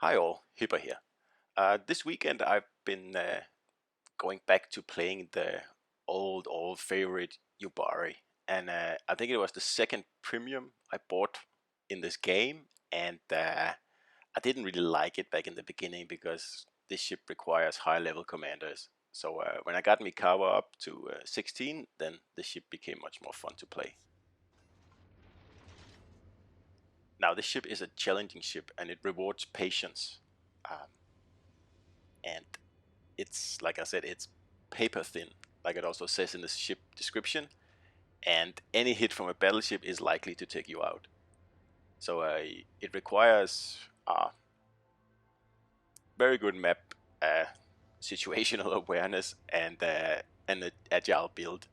Hi all, Hipper here. This weekend I've been going back to playing the old favorite Yubari, and I think it was the second premium I bought in this game, and I didn't really like it back in the beginning because this ship requires high level commanders. So when I got Mikawa up to 16, then the ship became much more fun to play. Now this ship is a challenging ship, and it rewards patience. Um, and it's like I said, it's paper thin, like it also says in the ship description, and any hit from a battleship is likely to take you out. So it requires a very good map situational awareness and an agile build.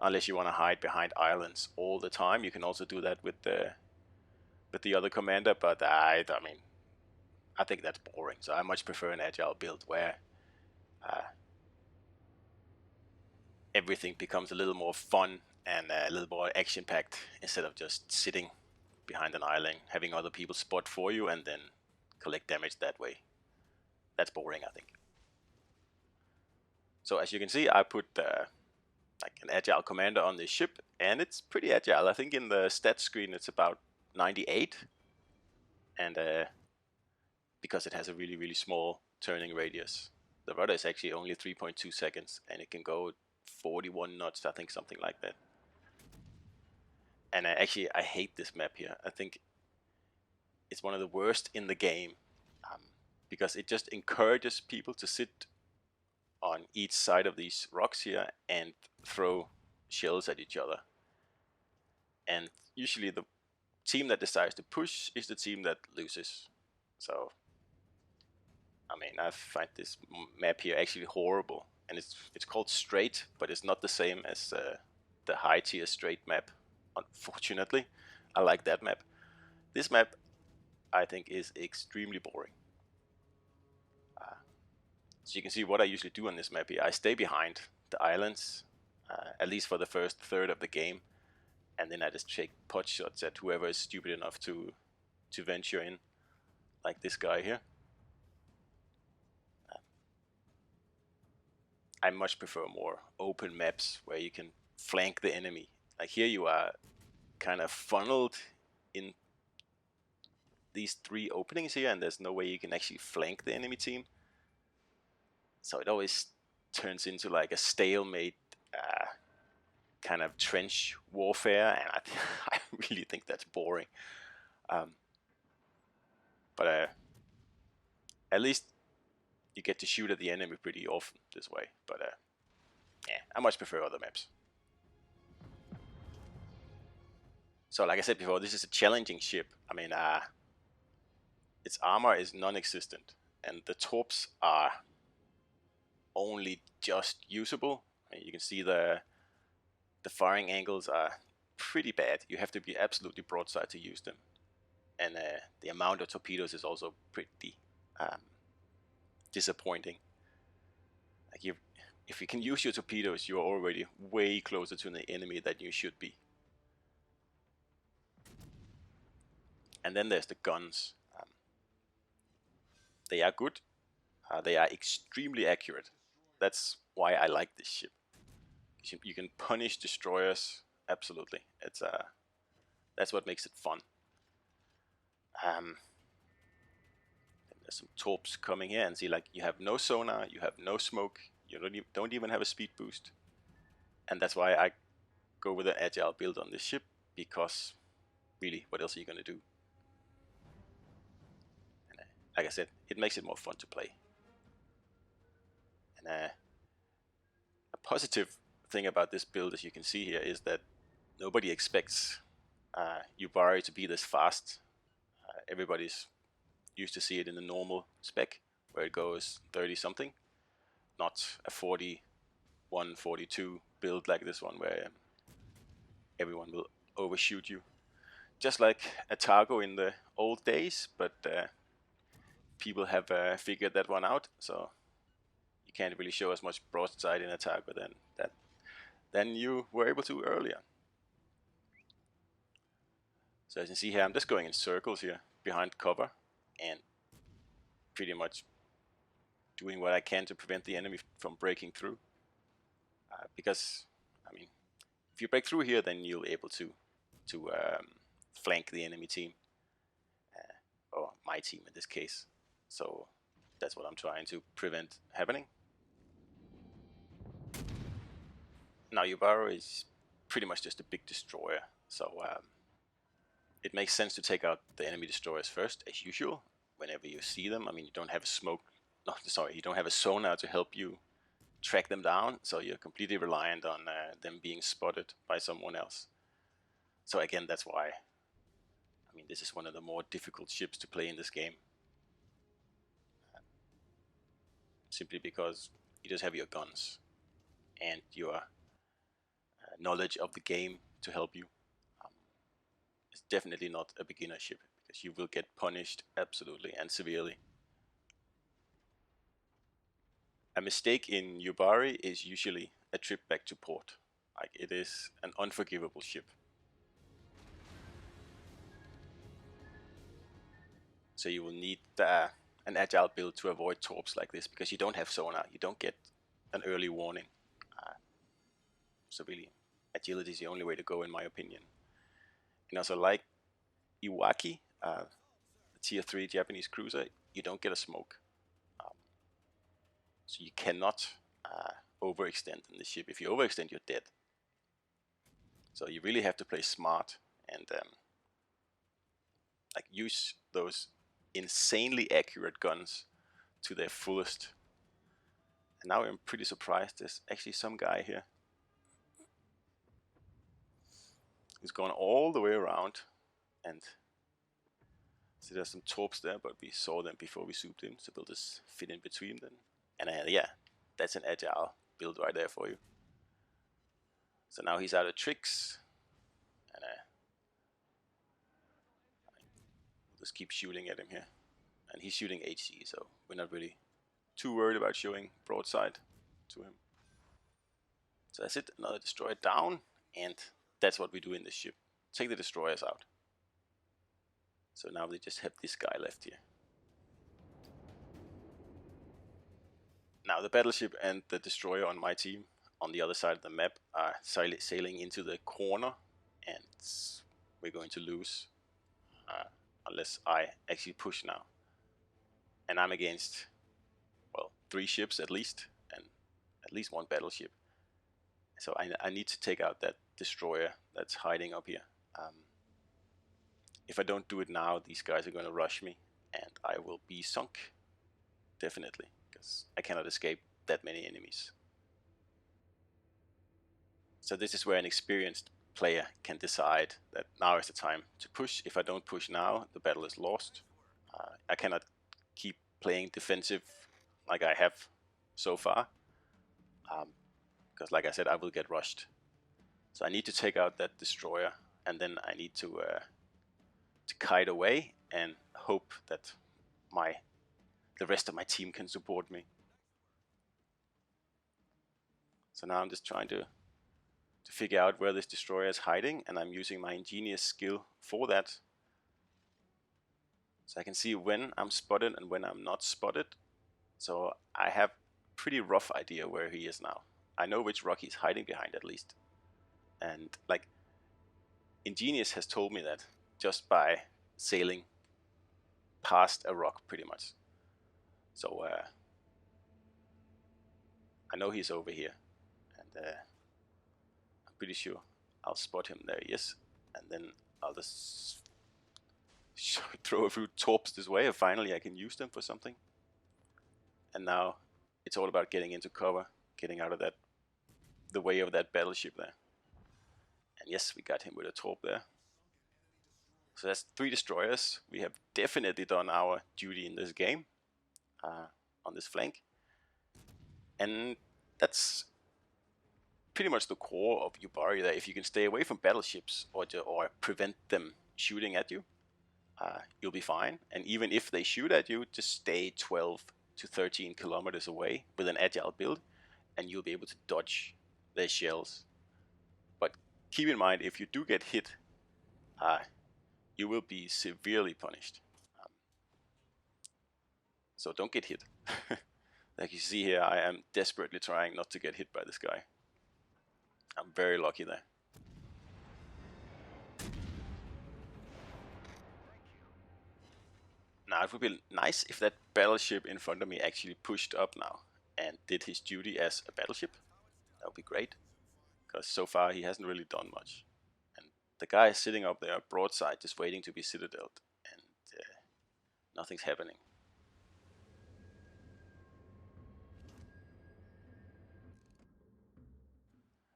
Unless you want to hide behind islands all the time, you can also do that with the other commander. But I mean, I think that's boring. So I much prefer an agile build where uh, everything becomes a little more fun and a little more action packed instead of just sitting behind an island, having other people spot for you and then collect damage that way. That's boring, I think. So as you can see, I put like an agile commander on this ship, and it's pretty agile. I think in the stat screen it's about 98, and because it has a really small turning radius, the rudder is actually only 3.2 seconds, and it can go 41 knots, I think, something like that. And actually, I hate this map here. I think it's one of the worst in the game um, because it just encourages people to sit on each side of these rocks here and throw shells at each other. And usually, the team that decides to push is the team that loses. So, I mean, I find this map here actually horrible, and it's called straight, but it's not the same as the high tier straight map. Unfortunately, I like that map. This map I think is extremely boring. Uh, so you can see what I usually do on this map here. I stay behind the islands, at least for the first third of the game, and then I just take pot shots at whoever is stupid enough to venture in, like this guy here. Uh, I much prefer more open maps where you can flank the enemy. Like here, you are kind of funneled in these three openings here, and there's no way you can actually flank the enemy team. So it always turns into like a stalemate kind of trench warfare, and I really think that's boring. Um, but at least you get to shoot at the enemy pretty often this way. But yeah, I much prefer other maps. So like I said before, this is a challenging ship. I mean, its armor is non-existent, and the torps are only just usable. I mean, you can see the firing angles are pretty bad. You have to be absolutely broadside to use them, and the amount of torpedoes is also pretty um, disappointing. Like if you can use your torpedoes, you're already way closer to the enemy than you should be. And then there's the guns. They are good. They are extremely accurate. That's why I like this ship. You can punish destroyers absolutely. It's that's what makes it fun. Um, there's some torps coming here, and see, like, you have no sonar, you have no smoke, you don't even have a speed boost, and that's why I go with an agile build on this ship, because really, what else are you gonna do? And like I said, it makes it more fun to play. And a positive thing about this build, as you can see here, is that nobody expects Yubari to be this fast. Everybody's used to see it in the normal spec, where it goes 30 something, not a 41, 42 build like this one, where everyone will overshoot you. Just like a Targo in the old days, but people have figured that one out, so you can't really show as much broadside in a Targo than you were able to earlier. So as you can see here, I'm just going in circles here behind cover, and pretty much doing what I can to prevent the enemy from breaking through. Because, I mean, if you break through here, then you'll be able to flank the enemy team, or my team in this case. So that's what I'm trying to prevent happening. Now Yubari is pretty much just a big destroyer, so it makes sense to take out the enemy destroyers first, as usual, whenever you see them. I mean, you don't have a smoke, no, sorry, you don't have a sonar to help you track them down, so you're completely reliant on them being spotted by someone else. So again, that's why, I mean, this is one of the more difficult ships to play in this game. Simply because you just have your guns and your knowledge of the game to help you. It's definitely not a beginner ship, because you will get punished absolutely and severely. A mistake in Yubari is usually a trip back to port. Like, it is an unforgivable ship. So you will need an agile build to avoid torps like this, because you don't have sonar, you don't get an early warning. So really, agility is the only way to go, in my opinion. And also, like Iwaki, the tier 3 Japanese cruiser, you don't get a smoke. So you cannot overextend in the ship. If you overextend, you're dead. So you really have to play smart and like use those insanely accurate guns to their fullest. And now I'm pretty surprised there's actually some guy here who's gone all the way around, and so there's some torps there, but we saw them before we zoomed in, so we'll just fit in between them. And yeah, that's an agile build right there for you. So now he's out of tricks, and we'll just keep shooting at him here. And he's shooting HC, so we're not really too worried about showing broadside to him. So that's it, another destroyer down, and that's what we do in this ship. Take the destroyers out. So now they just have this guy left here. Now the battleship and the destroyer on my team on the other side of the map are sailing into the corner, and we're going to lose unless I actually push now. And I'm against, well, 3 ships at least, and at least 1 battleship. So I need to take out that destroyer that's hiding up here. If I don't do it now, these guys are going to rush me, and I will be sunk, definitely, because I cannot escape that many enemies. So this is where an experienced player can decide that now is the time to push. If I don't push now, the battle is lost. I cannot keep playing defensive like I have so far, because like I said, I will get rushed. So I need to take out that destroyer, and then I need to kite away and hope that the rest of my team can support me. So now I'm just trying to figure out where this destroyer is hiding, and I'm using my ingenious skill for that. So I can see when I'm spotted and when I'm not spotted. So I have a pretty rough idea where he is now. I know which rock he's hiding behind at least. And like, Ingenious has told me that just by sailing past a rock pretty much. So I know he's over here, and I'm pretty sure I'll spot him. There he is, and then I'll just throw a few torps this way, and finally I can use them for something. And now it's all about getting into cover, getting out of the way of that battleship there. And yes, we got him with a torp there. So that's 3 destroyers. We have definitely done our duty in this game on this flank. And that's pretty much the core of Yubari there. If you can stay away from battleships or prevent them shooting at you, you'll be fine. And even if they shoot at you, just stay 12 to 13 kilometers away with an agile build, and you'll be able to dodge their shells. But keep in mind, if you do get hit, you will be severely punished. So don't get hit. Like you see here, I am desperately trying not to get hit by this guy. I'm very lucky there. Now it would be nice if that battleship in front of me actually pushed up now and did his duty as a battleship. That would be great, because so far he hasn't really done much. And the guy is sitting up there broadside just waiting to be citadeled, and nothing's happening.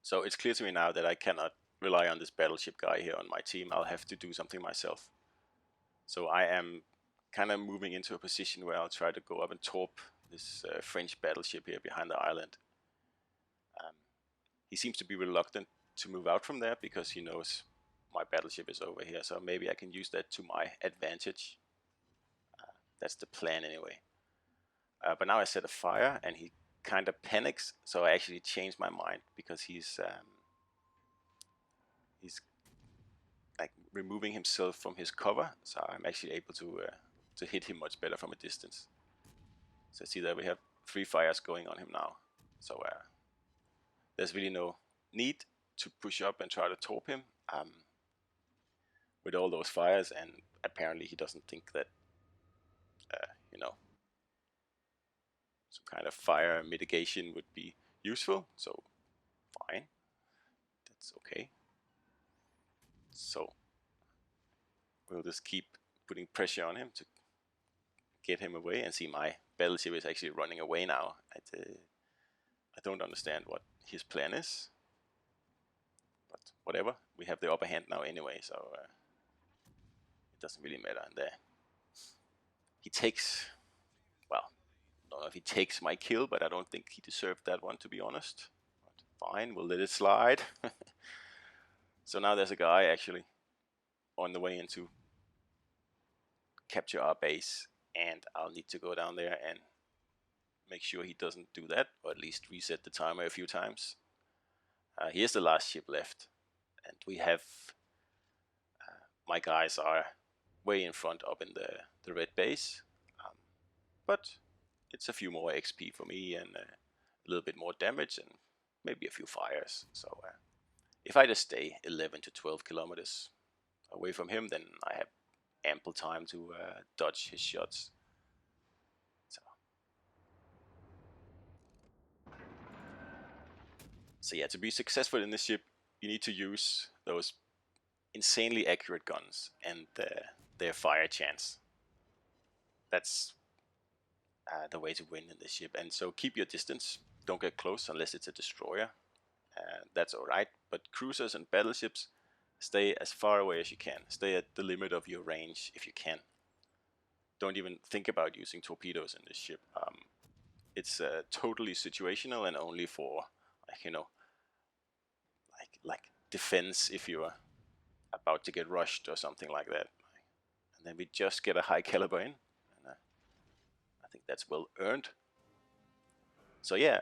So it's clear to me now that I cannot rely on this battleship guy here on my team. I'll have to do something myself. So I am kind of moving into a position where I'll try to go up and torp this French battleship here behind the island. He seems to be reluctant to move out from there because he knows my battleship is over here. So maybe I can use that to my advantage. That's the plan anyway. But now I set a fire and he kind of panics. So I actually changed my mind because he's like removing himself from his cover. So I'm actually able to hit him much better from a distance. So see that we have 3 fires going on him now. So there's really no need to push up and try to torp him with all those fires, and apparently he doesn't think that some kind of fire mitigation would be useful. So fine, that's okay. So we'll just keep putting pressure on him to get him away, and see my battleship is actually running away now. I don't understand what his plan is, but whatever. We have the upper hand now anyway, so it doesn't really matter. And there, he takes, well, I don't know if he takes my kill, but I don't think he deserved that one, to be honest. But fine, we'll let it slide. So now there's a guy actually on the way in to capture our base, and I'll need to go down there and make sure he doesn't do that, or at least reset the timer a few times. Here's the last ship left, and we have my guys are way in front up in the red base, but it's a few more XP for me and a little bit more damage and maybe a few fires. So if I just stay 11 to 12 kilometers away from him, then I have ample time to dodge his shots. So yeah, to be successful in this ship, you need to use those insanely accurate guns and their fire chance. That's the way to win in this ship. And so keep your distance. Don't get close unless it's a destroyer. That's alright. But cruisers and battleships, stay as far away as you can. Stay at the limit of your range if you can. Don't even think about using torpedoes in this ship. It's totally situational and only for, like defense if you're about to get rushed or something like that. And then we just get a high caliber in, and I think that's well earned. So yeah,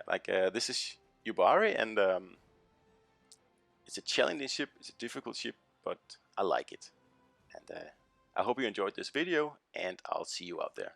this is Yubari, and it's a challenging ship, it's a difficult ship, but I like it. And I hope you enjoyed this video, and I'll see you out there.